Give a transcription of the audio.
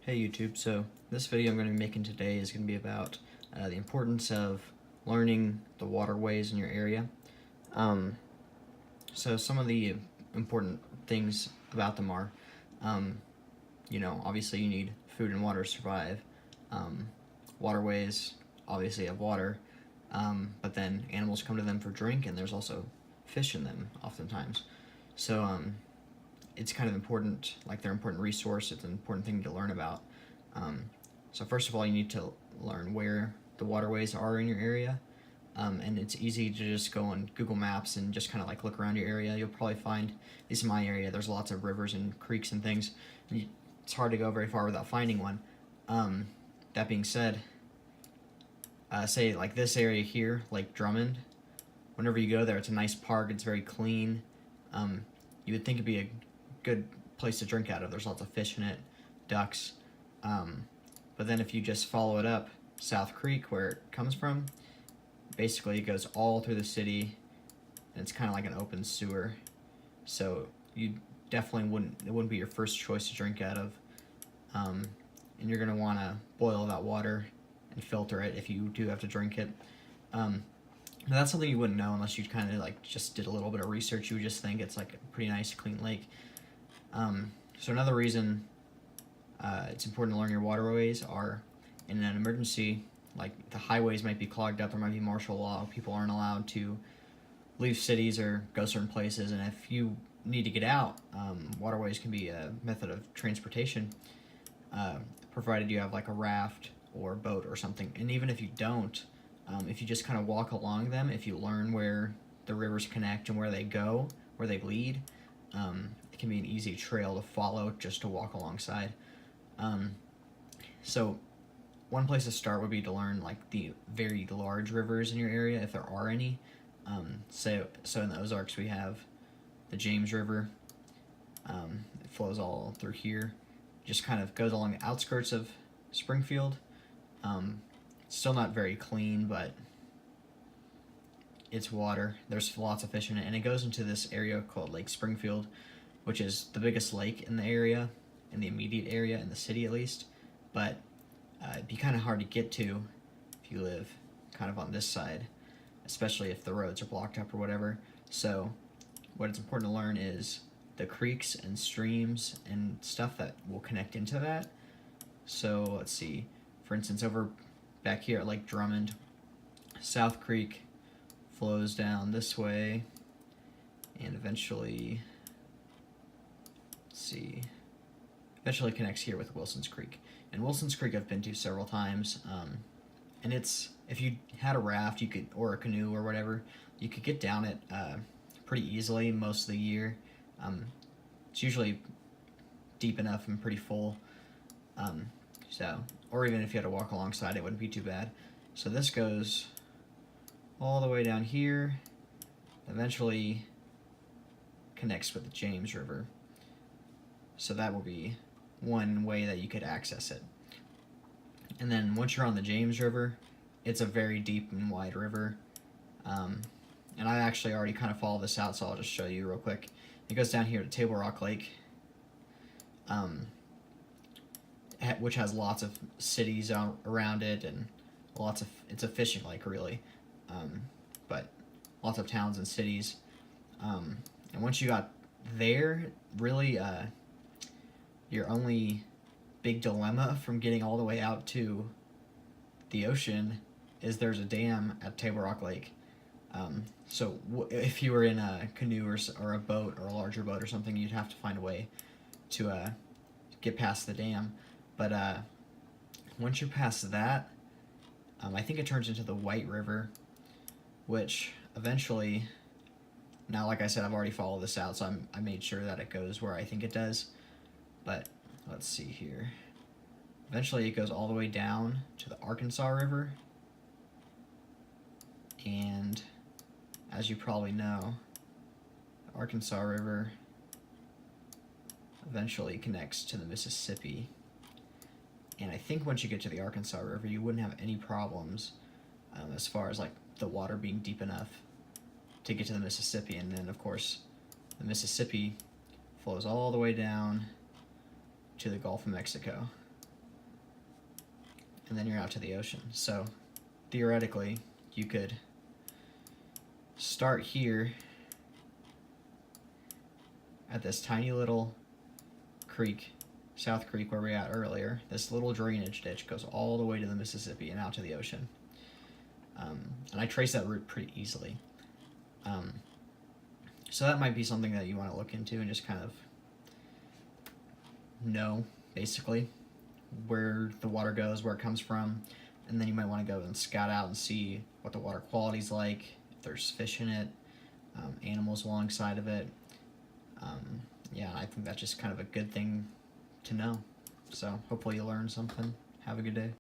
Hey YouTube, so this video I'm going to be making today is going to be about the importance of learning the waterways in your area. So some of the important things about them are, obviously you need food and water to survive. Waterways obviously have water, but then animals come to them for drink, and there's also fish in them oftentimes. So it's kind of important, like they're an important resource. It's an important thing to learn about. So first of all, you need to learn where the waterways are in your area. And it's easy to just go on Google Maps and just kind of like look around your area. You'll probably find, at least in my area, there's lots of rivers and creeks and things. And it's hard to go very far without finding one. That being said, say like this area here, Lake Drummond, whenever you go there, it's a nice park, it's very clean. You would think it'd be a good place to drink out of. There's lots of fish in it, ducks. But then if you just follow it up, South Creek, where it comes from, basically it goes all through the city, and it's kind of like an open sewer. So you definitely it wouldn't be your first choice to drink out of. And you're gonna wanna boil that water and filter it if you do have to drink it. That's something you wouldn't know unless you kind of like just did a little bit of research. You would just think it's like a pretty nice, clean lake. So another reason it's important to learn your waterways are in an emergency, like the highways might be clogged up, there might be martial law, people aren't allowed to leave cities or go certain places, and if you need to get out, waterways can be a method of transportation, provided you have like a raft or boat or something. And even if you don't, if you just kind of walk along them, if you learn where the rivers connect and where they go, where they lead, it can be an easy trail to follow just to walk alongside. So one place to start would be to learn like the very large rivers in your area, if there are any. So in the Ozarks we have the James River. It flows all through here, just kind of goes along the outskirts of Springfield. It's still not very clean, but it's water. There's lots of fish in it, and it goes into this area called Lake Springfield, which is the biggest lake in the area, in the immediate area, in the city at least. But it'd be kind of hard to get to if you live kind of on this side, especially if the roads are blocked up or whatever. So what it's important to learn is the creeks and streams and stuff that will connect into that. So let's see, for instance, over back here at Lake Drummond, South Creek flows down this way and eventually, eventually connects here with Wilson's Creek. And Wilson's Creek I've been to several times, and it's, if you had a raft, you could, or a canoe or whatever, you could get down it pretty easily most of the year. It's usually deep enough and pretty full, or even if you had to walk alongside, it wouldn't be too bad. So this goes all the way down here, eventually connects with the James River. So that will be one way that you could access it. And then once you're on the James River, it's a very deep and wide river. And I actually already kind of followed this out, so I'll just show you real quick. It goes down here to Table Rock Lake, which has lots of cities around it, and it's a fishing lake really, but lots of towns and cities. And once you got there, really, your only big dilemma from getting all the way out to the ocean is there's a dam at Table Rock Lake. So if you were in a canoe or a boat or a larger boat or something, you'd have to find a way to get past the dam. But once you're past that, I think it turns into the White River, which eventually, now like I said, I've already followed this out, so I made sure that it goes where I think it does. But let's see here. Eventually it goes all the way down to the Arkansas River. And as you probably know, the Arkansas River eventually connects to the Mississippi. And I think once you get to the Arkansas River, you wouldn't have any problems as far as like the water being deep enough to get to the Mississippi. And then of course the Mississippi flows all the way down to the Gulf of Mexico. and then you're out to the ocean. So theoretically, you could start here at this tiny little creek, South Creek, where we were at earlier. This little drainage ditch goes all the way to the Mississippi and out to the ocean. And I trace that route pretty easily. So that might be something that you want to look into and just kind of know, basically, where the water goes, where it comes from, and then you might want to go and scout out and see what the water quality's like, if there's fish in it, animals alongside of it. Yeah, I think that's just kind of a good thing to know. So hopefully you learn something. Have a good day.